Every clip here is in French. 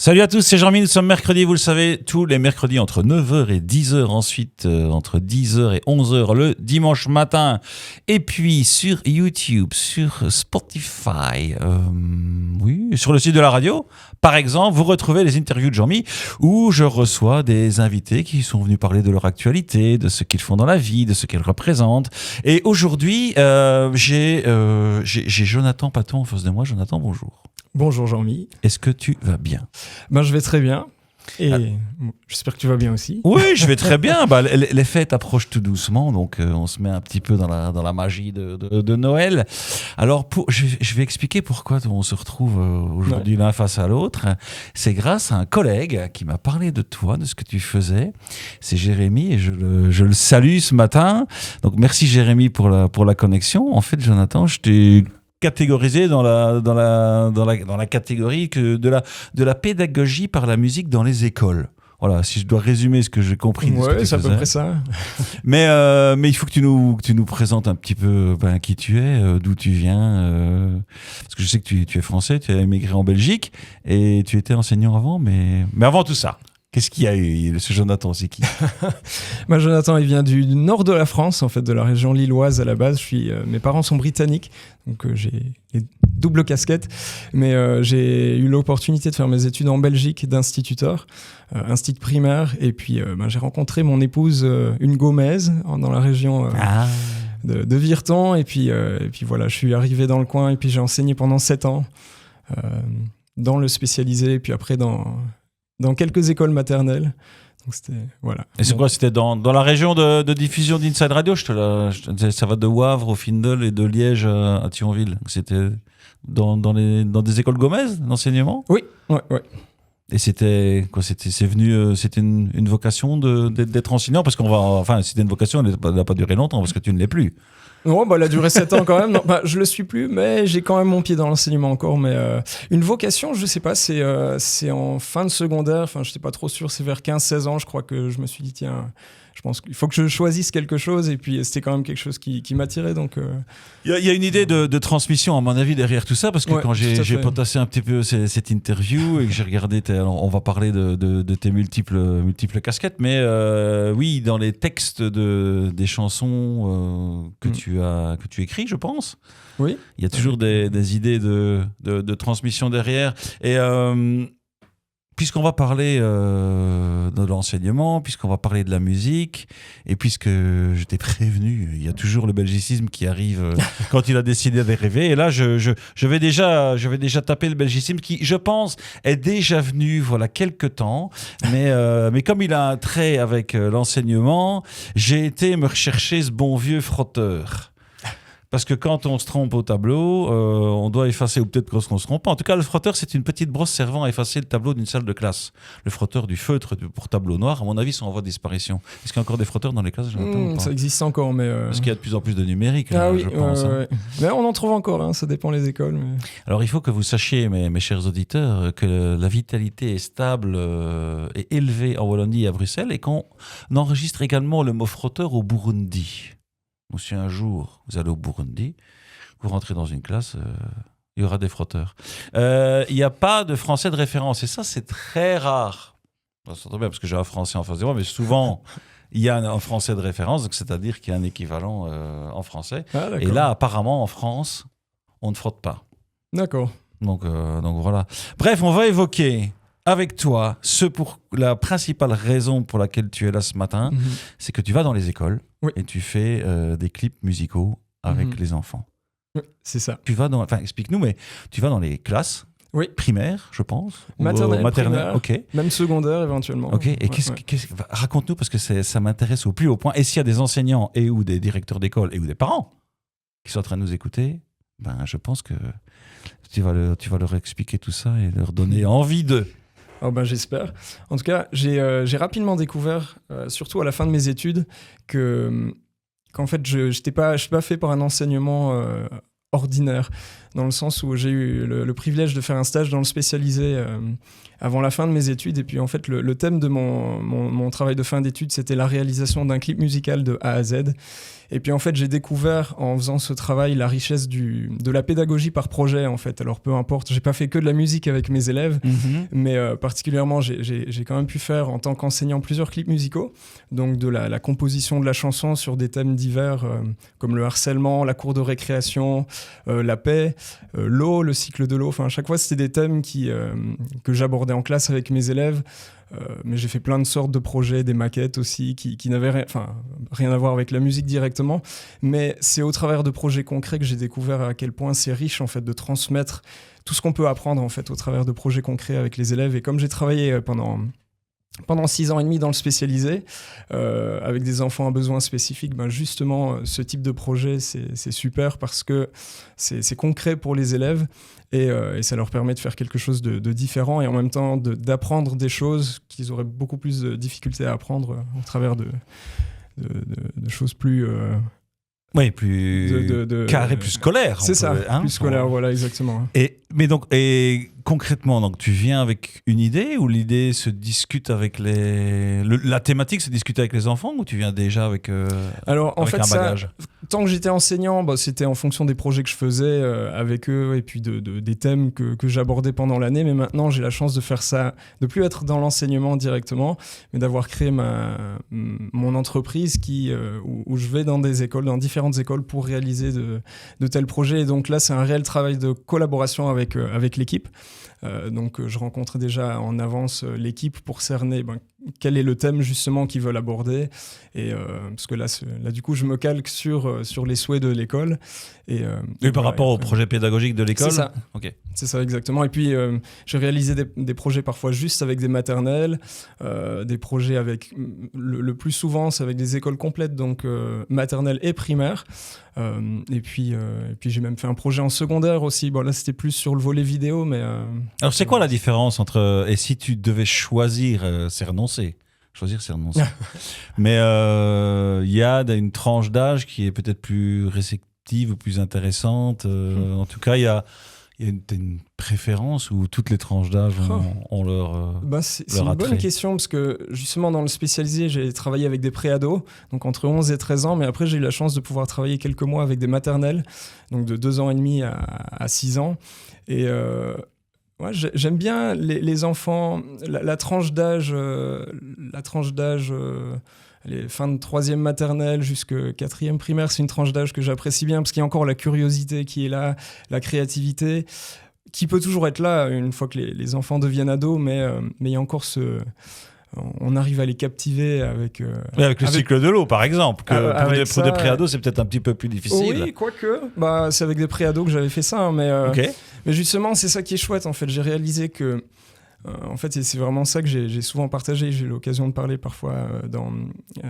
Salut à tous, c'est Jean-Mi, nous sommes mercredi, vous le savez, tous les mercredis entre 9h et 10h, ensuite entre 10h et 11h le dimanche matin, et puis sur YouTube, sur Spotify, sur le site de la radio, par exemple, vous retrouvez les interviews de Jean-Mi, où je reçois des invités qui sont venus parler de leur actualité, de ce qu'ils font dans la vie, de ce qu'ils représentent, et aujourd'hui, j'ai Jonathan Paton en face de moi. Jonathan, bonjour. Bonjour Jean-Mi. Est-ce que tu vas bien ? Je vais très bien. Et j'espère que tu vas bien aussi. Oui, je vais très bien. Les fêtes approchent tout doucement, donc on se met un petit peu dans la magie de Noël. Alors, je vais expliquer pourquoi on se retrouve aujourd'hui l'un face à l'autre. C'est grâce à un collègue qui m'a parlé de toi, de ce que tu faisais. C'est Jérémy et je le salue ce matin. Donc, merci Jérémy pour la connexion. En fait, Jonathan, je t'ai catégorisé dans la catégorie de la pédagogie par la musique dans les écoles. Voilà, si je dois résumer ce que j'ai compris de ce que tu faisais. C'est à peu près ça. Mais il faut que tu nous présentes un petit peu qui tu es, d'où tu viens. Parce que je sais que tu es français, tu as émigré en Belgique et tu étais enseignant avant. Mais avant tout ça, qu'est-ce qu'il y a eu, ce Jonathan, c'est qui ? Jonathan, il vient du nord de la France, en fait, de la région lilloise à la base. Mes parents sont britanniques, donc j'ai les doubles casquettes. Mais j'ai eu l'opportunité de faire mes études en Belgique d'instituteur, institut primaire. Et puis j'ai rencontré mon épouse, une Gomez, dans la région de Virton. Et puis voilà, je suis arrivé dans le coin et puis j'ai enseigné pendant 7 ans dans le spécialisé. Et puis après dans quelques écoles maternelles. Donc voilà. Et c'est quoi ? C'était dans la région de diffusion d'Inside Radio ? Ça va de Wavre au Findel et de Liège à Thionville. C'était dans des écoles Gomez d'enseignement ? Oui, ouais. Et c'était quoi ? C'était une vocation d'être enseignant ? Parce c'était une vocation, elle n'a pas duré longtemps parce que tu ne l'es plus. Non, elle a duré 7 ans quand même. Non, je le suis plus, mais j'ai quand même mon pied dans l'enseignement encore. Mais une vocation, je sais pas, c'est en fin de secondaire. Enfin, je sais pas trop sûr. C'est vers 15-16 ans, je crois que je me suis dit tiens, je pense qu'il faut que je choisisse quelque chose. Et puis c'était quand même quelque chose qui m'attirait. Donc il y a une idée de transmission à mon avis derrière tout ça, parce que quand j'ai potassé un petit peu cette interview et que j'ai regardé, on va parler de tes multiples casquettes, mais oui, dans les textes des chansons que tu écris, je pense. Oui. Il y a toujours des idées de transmission derrière. Et puisqu'on va parler de l'enseignement, puisqu'on va parler de la musique, et puisque je t'ai prévenu, il y a toujours le belgicisme qui arrive quand il a décidé de rêver. Et là, je vais déjà taper le belgicisme qui, je pense, est déjà venu voilà quelques temps. Mais comme il a un trait avec l'enseignement, j'ai été me rechercher ce bon vieux frotteur. Parce que quand on se trompe au tableau, on doit effacer, ou peut-être qu'on ne se trompe pas. En tout cas, le frotteur, c'est une petite brosse servant à effacer le tableau d'une salle de classe. Le frotteur du feutre pour tableau noir, à mon avis, sont en voie de disparition. Est-ce qu'il y a encore des frotteurs dans les classes ? Ça existe encore, mais... Parce qu'il y a de plus en plus de numérique, je pense. Ouais. Mais on en trouve encore, ça dépend les écoles. Mais... Alors, il faut que vous sachiez, mes chers auditeurs, que la vitalité est stable et élevée en Wallonie et à Bruxelles, et qu'on enregistre également le mot frotteur au Burundi. Donc, si un jour vous allez au Burundi, vous rentrez dans une classe, il y aura des frotteurs. Il n'y a pas de français de référence, et ça, c'est très rare. Ça s'entend bien parce que j'ai un français en face de moi, mais souvent, il y a un français de référence, donc c'est-à-dire qu'il y a un équivalent en français. Et là, apparemment, en France, on ne frotte pas. D'accord. Donc voilà. Bref, on va évoquer avec toi la principale raison pour laquelle tu es là ce matin, c'est que tu vas dans les écoles et tu fais des clips musicaux avec les enfants. Oui, c'est ça. Explique-nous, mais tu vas dans les classes primaires, je pense, maternelle, primaire, okay. Même secondaire éventuellement. Ok. Et raconte-nous, parce que ça m'intéresse au plus haut point. Et s'il y a des enseignants et ou des directeurs d'école et ou des parents qui sont en train de nous écouter, je pense que tu vas leur expliquer tout ça et leur donner envie de... J'espère. En tout cas, j'ai rapidement découvert, surtout à la fin de mes études, qu'en fait, je n'étais pas fait par un enseignement ordinaire. dans le sens où j'ai eu le privilège de faire un stage dans le spécialisé avant la fin de mes études. Et puis en fait, le thème de mon travail de fin d'études, c'était la réalisation d'un clip musical de A à Z. Et puis en fait, j'ai découvert en faisant ce travail la richesse de la pédagogie par projet en fait. Alors peu importe, j'ai pas fait que de la musique avec mes élèves, mais particulièrement j'ai quand même pu faire en tant qu'enseignant plusieurs clips musicaux, donc de la composition de la chanson sur des thèmes divers comme le harcèlement, la cour de récréation, la paix, l'eau, le cycle de l'eau. Enfin à chaque fois c'était des thèmes que j'abordais en classe avec mes élèves. Mais j'ai fait plein de sortes de projets, des maquettes aussi, qui n'avaient rien à voir avec la musique directement. Mais c'est au travers de projets concrets que j'ai découvert à quel point c'est riche en fait, de transmettre tout ce qu'on peut apprendre en fait, au travers de projets concrets avec les élèves. Et comme j'ai travaillé pendant 6 ans et demi dans le spécialisé, avec des enfants à besoins spécifiques, ben justement, ce type de projet, c'est super parce que c'est concret pour les élèves et ça leur permet de faire quelque chose de différent et en même temps d'apprendre des choses qu'ils auraient beaucoup plus de difficultés à apprendre au travers de choses plus... Oui, plus carré, plus scolaire. C'est ça, plus scolaire, voilà, exactement. Et concrètement, donc, tu viens avec une idée ou l'idée se discute avec la thématique se discute avec les enfants ou tu viens déjà avec, Alors, en avec fait, un bagage? Tant que j'étais enseignant, c'était en fonction des projets que je faisais avec eux et puis des thèmes que j'abordais pendant l'année. Mais maintenant, j'ai la chance de faire ça, de plus être dans l'enseignement directement, mais d'avoir créé mon entreprise où je vais dans des écoles, dans différentes écoles pour réaliser de tels projets. Et donc là, c'est un réel travail de collaboration avec l'équipe. Donc je rencontre déjà en avance l'équipe pour cerner quel est le thème justement qu'ils veulent aborder et parce que là du coup je me calque sur les souhaits de l'école et par rapport au projet pédagogique de l'école. C'est ça. Okay. C'est ça exactement. Et puis j'ai réalisé des projets parfois juste avec des maternelles, des projets avec le plus souvent c'est avec des écoles complètes donc maternelle et primaire. Et puis j'ai même fait un projet en secondaire aussi. Bon là c'était plus sur le volet vidéo mais alors c'est quoi la différence entre et si tu devais choisir c'est renoncer. Choisir, c'est renoncer. Mais il y a une tranche d'âge qui est peut-être plus réceptive ou plus intéressante. En tout cas, il y a une préférence où toutes les tranches d'âge ont leur c'est leur une attrait. bonne question parce que justement dans le spécialisé, j'ai travaillé avec des préados, donc entre 11 et 13 ans, mais après j'ai eu la chance de pouvoir travailler quelques mois avec des maternelles, donc de 2 ans et demi à 6 ans. Et j'aime bien les enfants, la tranche d'âge, les fins de 3e maternelle jusqu'à 4e primaire, c'est une tranche d'âge que j'apprécie bien parce qu'il y a encore la curiosité qui est là, la créativité, qui peut toujours être là une fois que les enfants deviennent ados, mais il y a encore on arrive à les captiver avec le cycle de l'eau, par exemple. Pour des préados, c'est peut-être un petit peu plus difficile. Oui, quoique. C'est avec des préados que j'avais fait ça. Mais justement, c'est ça qui est chouette. En fait, j'ai réalisé que... en fait, c'est vraiment ça que j'ai souvent partagé. J'ai eu l'occasion de parler parfois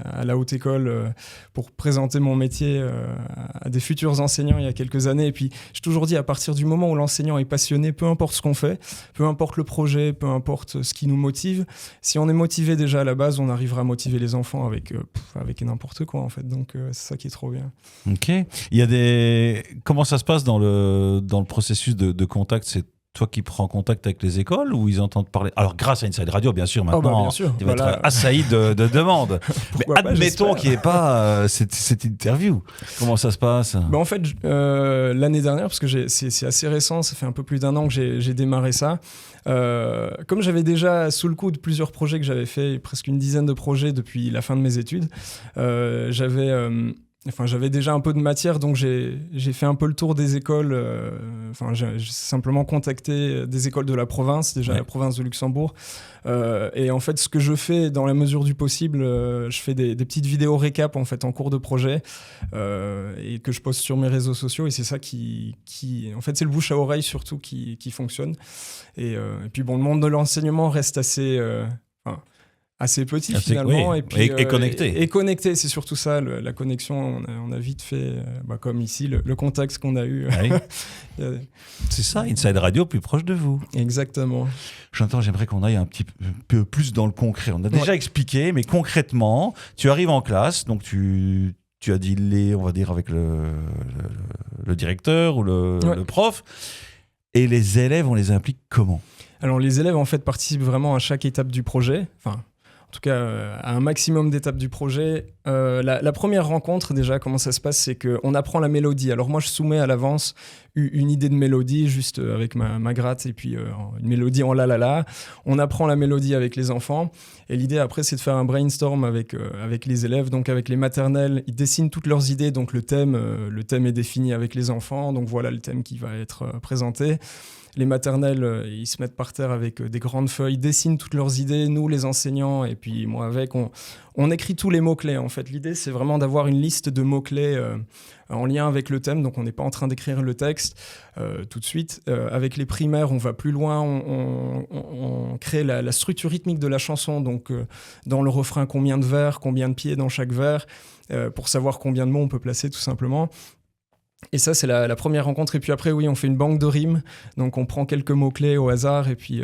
à la haute école pour présenter mon métier à des futurs enseignants il y a quelques années. Et puis, j'ai toujours dit, à partir du moment où l'enseignant est passionné, peu importe ce qu'on fait, peu importe le projet, peu importe ce qui nous motive, si on est motivé déjà à la base, on arrivera à motiver les enfants avec n'importe quoi, en fait. Donc, c'est ça qui est trop bien. Ok. Comment ça se passe dans le processus de contact? C'est toi qui prends contact avec les écoles ou ils entendent parler? Alors, grâce à Inside Radio, bien sûr, maintenant, bien sûr. Tu vas être assailli de demandes. Mais admettons qu'il n'y ait pas cette interview. Comment ça se passe? En fait, l'année dernière, parce que c'est assez récent, ça fait un peu plus d'1 an que j'ai démarré ça. Comme j'avais déjà sous le coude plusieurs projets que j'avais fait, presque une dizaine de projets depuis la fin de mes études, j'avais déjà un peu de matière, donc j'ai fait un peu le tour des écoles. J'ai simplement contacté des écoles de la province, déjà la province de Luxembourg. Et en fait, ce que je fais dans la mesure du possible, je fais des petites vidéos récap en fait en cours de projet et que je poste sur mes réseaux sociaux. Et c'est ça qui en fait, c'est le bouche à oreille surtout qui fonctionne. Et puis bon, le monde de l'enseignement reste assez petit finalement, oui. et puis et connecté. Et connecté, c'est surtout ça, la connexion. On a vite fait, comme ici, le contact qu'on a eu. Oui. C'est ça, Inside Radio plus proche de vous. Exactement. J'aimerais qu'on aille un petit peu plus dans le concret. On a déjà expliqué, mais concrètement, tu arrives en classe, donc tu tu as dealé, on va dire, avec le directeur ou le prof. Et les élèves, on les implique comment ? Alors les élèves en fait participent vraiment à chaque étape du projet, enfin en tout cas à un maximum d'étapes du projet. La première rencontre déjà, comment ça se passe, c'est qu'on apprend la mélodie. Alors moi je soumets à l'avance une idée de mélodie juste avec ma gratte et puis une mélodie en la. On apprend la mélodie avec les enfants et l'idée après c'est de faire un brainstorm avec les élèves, donc avec les maternelles. Ils dessinent toutes leurs idées, donc le thème est défini avec les enfants, donc voilà le thème qui va être présenté. Les maternelles, ils se mettent par terre avec des grandes feuilles, dessinent toutes leurs idées, nous les enseignants, et puis moi avec, on écrit tous les mots-clés. En fait, l'idée, c'est vraiment d'avoir une liste de mots-clés en lien avec le thème, donc on n'est pas en train d'écrire le texte tout de suite. Avec les primaires, on va plus loin, on crée la structure rythmique de la chanson, donc dans le refrain, combien de vers, combien de pieds dans chaque vers, pour savoir combien de mots on peut placer tout simplement. Et ça, c'est la première rencontre. Et puis après, oui, on fait une banque de rimes. Donc, on prend quelques mots-clés au hasard. Et puis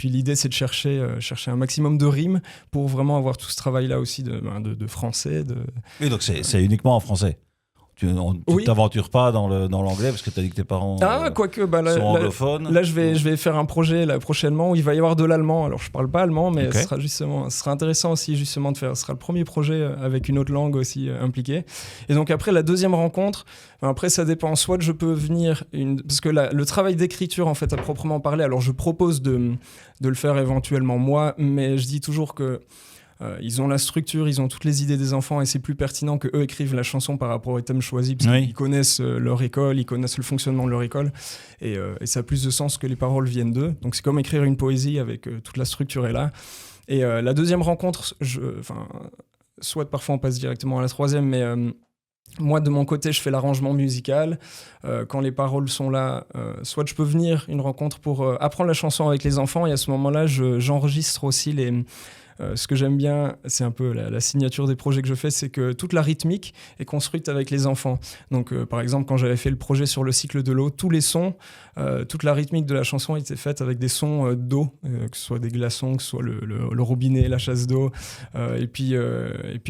l'idée, c'est de chercher un maximum de rimes pour vraiment avoir tout ce travail-là aussi de français. Oui, donc c'est uniquement en français. Tu ne t'aventures pas dans l'anglais parce que tu as dit que tes parents sont anglophones. Là, je vais faire un projet prochainement où il va y avoir de l'allemand. Alors, je ne parle pas allemand, mais ce sera intéressant aussi justement de faire. Ce sera le premier projet avec une autre langue aussi impliquée. Et donc, après, la deuxième rencontre, après, ça dépend. Soit je peux venir... Parce que le travail d'écriture, en fait, à proprement parler, alors je propose de le faire éventuellement moi, mais je dis toujours que ils ont la structure, ils ont toutes les idées des enfants et c'est plus pertinent qu'eux écrivent la chanson par rapport au thème choisi parce qu'ils connaissent leur école, ils connaissent le fonctionnement de leur école et ça a plus de sens que les paroles viennent d'eux. Donc c'est comme écrire une poésie avec toute la structure est là. Et la deuxième rencontre, soit parfois on passe directement à la troisième, mais moi de mon côté je fais l'arrangement musical. Quand les paroles sont là, soit je peux venir une rencontre pour apprendre la chanson avec les enfants et à ce moment-là j'enregistre aussi ce que j'aime bien, c'est un peu la signature des projets que je fais, c'est que toute la rythmique est construite avec les enfants. Donc, par exemple, quand j'avais fait le projet sur le cycle de l'eau, tous les sons, toute la rythmique de la chanson était faite avec des sons d'eau, que ce soit des glaçons, que ce soit le robinet, la chasse d'eau. Et puis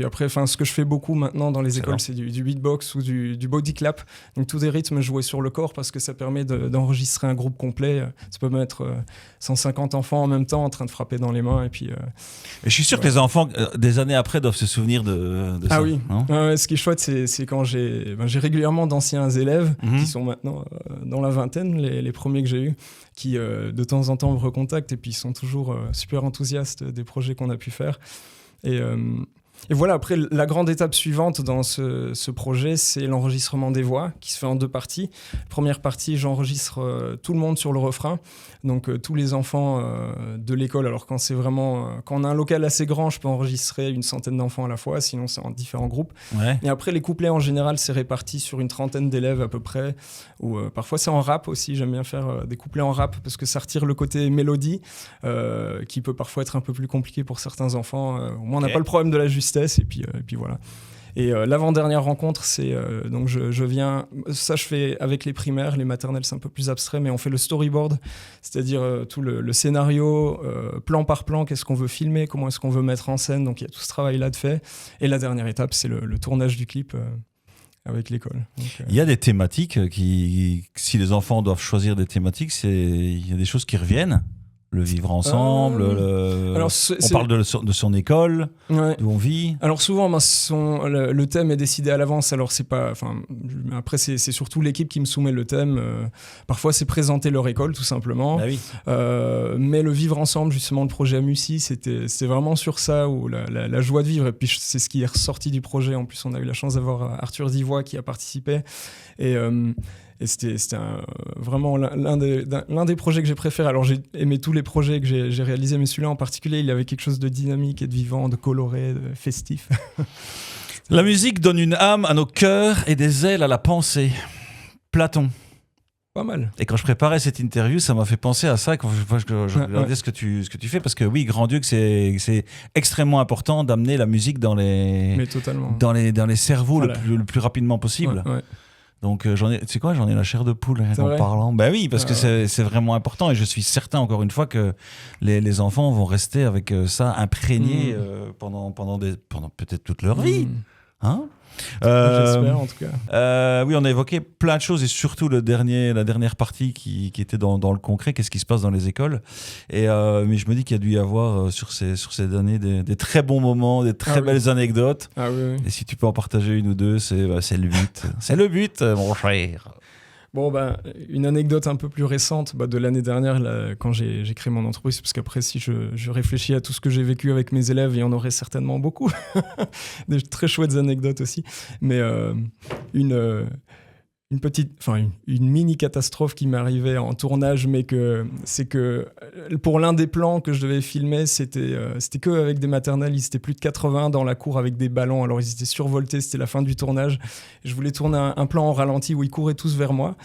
après, ce que je fais beaucoup maintenant dans les écoles, c'est du beatbox ou du body clap. Donc, tous des rythmes joués sur le corps parce que ça permet d'enregistrer un groupe complet. Ça peut mettre 150 enfants en même temps en train de frapper dans les mains et puis... Et je suis sûr que les enfants, des années après, doivent se souvenir de ça. Ah oui. Ce qui est chouette, c'est quand j'ai régulièrement d'anciens élèves qui sont maintenant dans la vingtaine, les premiers que j'ai eus, qui de temps en temps me recontactent et puis ils sont toujours super enthousiastes des projets qu'on a pu faire. Et voilà, après, la grande étape suivante dans ce projet, c'est l'enregistrement des voix qui se fait en 2 parties. Première partie, j'enregistre tout le monde sur le refrain, donc tous les enfants de l'école. Alors quand on a un local assez grand, je peux enregistrer une centaine d'enfants à la fois, sinon c'est en différents groupes. Ouais. Et après, les couplets en général, c'est réparti sur une trentaine d'élèves à peu près, ou parfois c'est en rap aussi. J'aime bien faire des couplets en rap parce que ça retire le côté mélodie qui peut parfois être un peu plus compliqué pour certains enfants. Au moins, on n'a pas le problème de la justesse. Et puis voilà. Et l'avant-dernière rencontre, c'est donc je viens, ça je fais avec les primaires, les maternelles c'est un peu plus abstrait, mais on fait le storyboard, c'est-à-dire tout le scénario, plan par plan, qu'est-ce qu'on veut filmer, comment est-ce qu'on veut mettre en scène, donc il y a tout ce travail-là de fait. Et la dernière étape, c'est le tournage du clip avec l'école. Il y a des thématiques si les enfants doivent choisir des thématiques, il y a des choses qui reviennent. Le vivre ensemble, on parle de son école, d'où on vit. Alors souvent, le thème est décidé à l'avance. Alors c'est pas, après c'est surtout l'équipe qui me soumet le thème. Parfois c'est présenter leur école tout simplement. Ah oui. Mais le vivre ensemble, justement, le projet Amusi, c'était vraiment sur ça où la joie de vivre. Et puis c'est ce qui est ressorti du projet. En plus, on a eu la chance d'avoir Arthur Divois qui a participé et c'était vraiment l'un des projets que j'ai préféré. Alors j'ai aimé tous les projets que j'ai réalisés, mais celui-là en particulier, il avait quelque chose de dynamique et de vivant, de coloré, de festif. La musique donne une âme à nos cœurs et des ailes à la pensée. Platon. Pas mal. Et quand je préparais cette interview, ça m'a fait penser à ça quand je regardais ce que tu fais, parce que oui, grand Dieu, que c'est extrêmement important d'amener la musique dans les cerveaux le plus rapidement possible. Ouais. Donc j'en ai la chair de poule en parlant. Ben oui, parce que c'est vraiment important et je suis certain encore une fois que les enfants vont rester avec ça imprégné pendant peut-être toute leur vie. Hein J'espère en tout cas. Oui, on a évoqué plein de choses et surtout la dernière partie qui était dans le concret, qu'est-ce qui se passe dans les écoles. Mais je me dis qu'il y a dû y avoir sur ces années des très bons moments, des très belles anecdotes. Ah oui. Et si tu peux en partager une ou deux, c'est le but. C'est le but, mon cher. Bon, une anecdote un peu plus récente de l'année dernière, là, quand j'ai créé mon entreprise, parce qu'après, si je réfléchis à tout ce que j'ai vécu avec mes élèves, il y en aurait certainement beaucoup. Des très chouettes anecdotes aussi. Mais une mini catastrophe qui m'est arrivée en tournage, mais c'est que pour l'un des plans que je devais filmer, c'était que avec des maternelles, ils étaient plus de 80 dans la cour avec des ballons, alors ils étaient survoltés, c'était la fin du tournage. Je voulais tourner un plan en ralenti où ils couraient tous vers moi,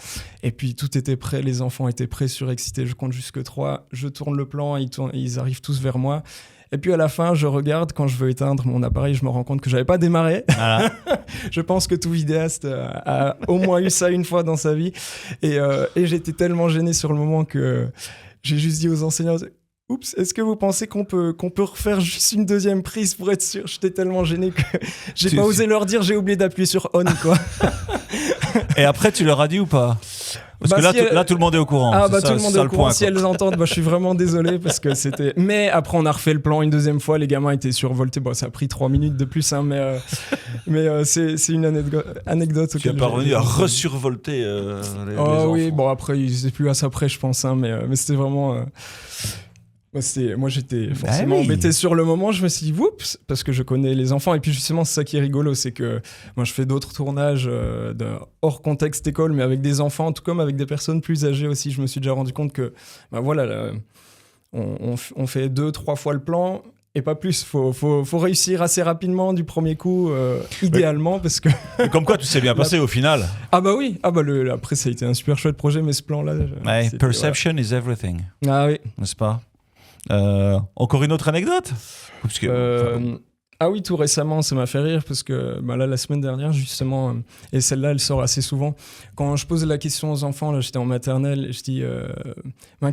et puis tout était prêt, les enfants étaient prêts, surexcités, je compte jusque 3, je tourne le plan, ils arrivent tous vers moi. Et puis à la fin, je regarde, quand je veux éteindre mon appareil, je me rends compte que j'avais pas démarré. Voilà. Je pense que tout vidéaste a au moins eu ça une fois dans sa vie. Et j'étais tellement gêné sur le moment que j'ai juste dit aux enseignants, oups, est-ce que vous pensez qu'on peut refaire juste une deuxième prise pour être sûr? J'étais tellement gêné que j'ai pas osé leur dire, j'ai oublié d'appuyer sur on, quoi. Et après, tu leur as dit ou pas? Parce que là, tout le monde est au courant. Tout le monde est au courant. Si elles entendent, je suis vraiment désolé parce que c'était. Mais après, on a refait le plan une deuxième fois. Les gamins étaient survoltés. Ça a pris 3 minutes de plus, hein, mais c'est une anecdote. Tu n'es pas revenu à resurvolter les enfants. Oui, après, ils étaient plus à ça près, je pense. Hein, mais c'était vraiment. Moi, j'étais forcément embêté sur le moment. Je me suis dit, oups, parce que je connais les enfants. Et puis, justement, c'est ça qui est rigolo. C'est que moi, je fais d'autres tournages hors contexte école, mais avec des enfants, tout comme avec des personnes plus âgées aussi. Je me suis déjà rendu compte que, on fait 2-3 fois le plan. Et pas plus, faut réussir assez rapidement du premier coup, idéalement, parce que... Comme quoi, tout s'est bien passé au final. Ah bah oui, après ça a été un super chouette projet, mais ce plan-là... Perception is everything. Ah oui. N'est-ce pas? Encore une autre anecdote? Parce que, Ah oui, tout récemment, ça m'a fait rire parce que là, la semaine dernière, justement, et celle-là, elle sort assez souvent. Quand je pose la question aux enfants, là, j'étais en maternelle, je dis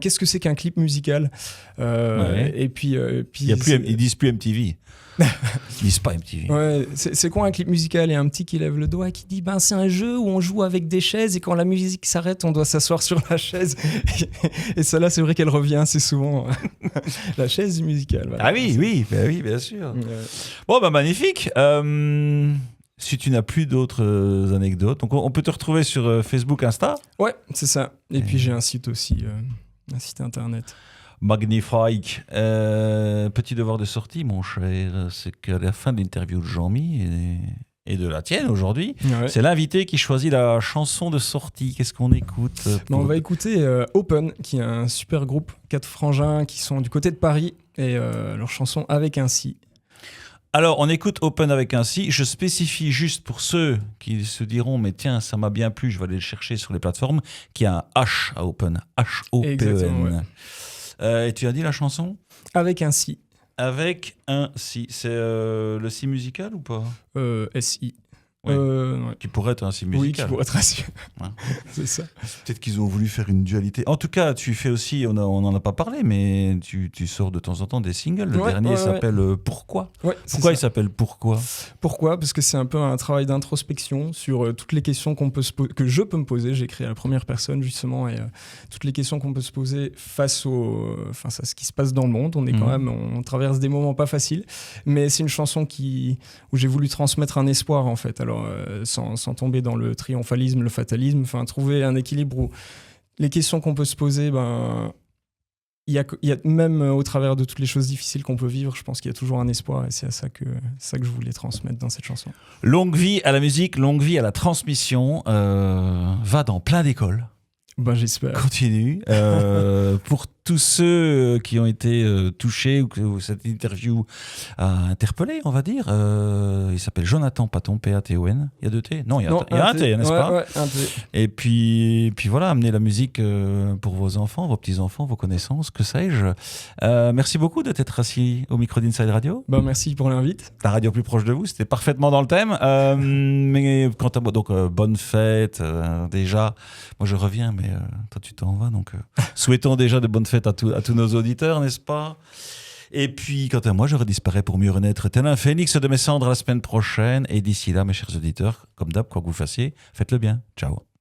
qu'est-ce que c'est qu'un clip musical? Et puis ils disent plus MTV. Ils disent pas MTV. Ouais, c'est quoi un clip musical? Et un petit qui lève le doigt et qui dit c'est un jeu où on joue avec des chaises et quand la musique s'arrête, on doit s'asseoir sur la chaise. Et celle-là, c'est vrai qu'elle revient assez souvent. La chaise musicale. Voilà. Ah oui, bien sûr. Bon, magnifique. Si tu n'as plus d'autres anecdotes, donc on peut te retrouver sur Facebook, Insta. Ouais, c'est ça. Et puis j'ai un site aussi, un site internet. Magnifique. Petit devoir de sortie, mon cher, c'est qu'à la fin de l'interview de Jean-Mi et de la tienne aujourd'hui, c'est l'invité qui choisit la chanson de sortie. Qu'est-ce qu'on écoute On va écouter Open, qui est un super groupe, 4 frangins qui sont du côté de Paris, et leur chanson Avec un si. Alors, on écoute Open avec un si. Je spécifie juste pour ceux qui se diront, mais tiens, ça m'a bien plu, je vais aller le chercher sur les plateformes, qu'il y a un H à Open. H-O-P-E-N. Exactement, ouais. Et tu as dit la chanson? Avec un si. Avec un si. C'est le si musical ou pas? S-I. Ouais. Qui pourrait être un si musical. Oui, qui pourrait être un si. Ouais. C'est ça. Peut-être qu'ils ont voulu faire une dualité. En tout cas, tu fais aussi, on n'en a pas parlé, mais tu sors de temps en temps des singles. Le dernier s'appelle Pourquoi? Pourquoi il s'appelle Pourquoi? Pourquoi? Parce que c'est un peu un travail d'introspection sur toutes les questions que je peux me poser. J'ai créé à la première personne, justement, et toutes les questions qu'on peut se poser face à ce qui se passe dans le monde. On est quand même, on traverse des moments pas faciles, mais c'est une chanson où j'ai voulu transmettre un espoir, en fait. Alors, sans tomber dans le triomphalisme, le fatalisme, trouver un équilibre où les questions qu'on peut se poser, il y a même au travers de toutes les choses difficiles qu'on peut vivre, je pense qu'il y a toujours un espoir, et c'est ça que je voulais transmettre dans cette chanson. Longue vie à la musique, longue vie à la transmission, va dans plein d'écoles. J'espère. Continue. Pour tous ceux qui ont été touchés ou que cette interview a interpellé, on va dire, il s'appelle Jonathan Paton, P-A-T-O-N. Il y a 2 T? Non, il y a un T, n'est-ce pas? Ouais, un T. Et puis voilà, amenez la musique pour vos enfants, vos petits-enfants, vos connaissances, que sais-je. Merci beaucoup de t'être assis au micro d'Inside Radio. Merci pour l'invite. La radio plus proche de vous, c'était parfaitement dans le thème. Mais quant à moi, donc bonne fête, déjà. Moi, je reviens, mais toi, tu t'en vas. Donc, souhaitons déjà de bonnes fêtes à tous nos auditeurs, n'est-ce pas? Et puis, quant à moi, je redisparais pour mieux renaître tel un phénix de mes cendres la semaine prochaine. Et d'ici là, mes chers auditeurs, comme d'hab, quoi que vous fassiez, faites-le bien. Ciao.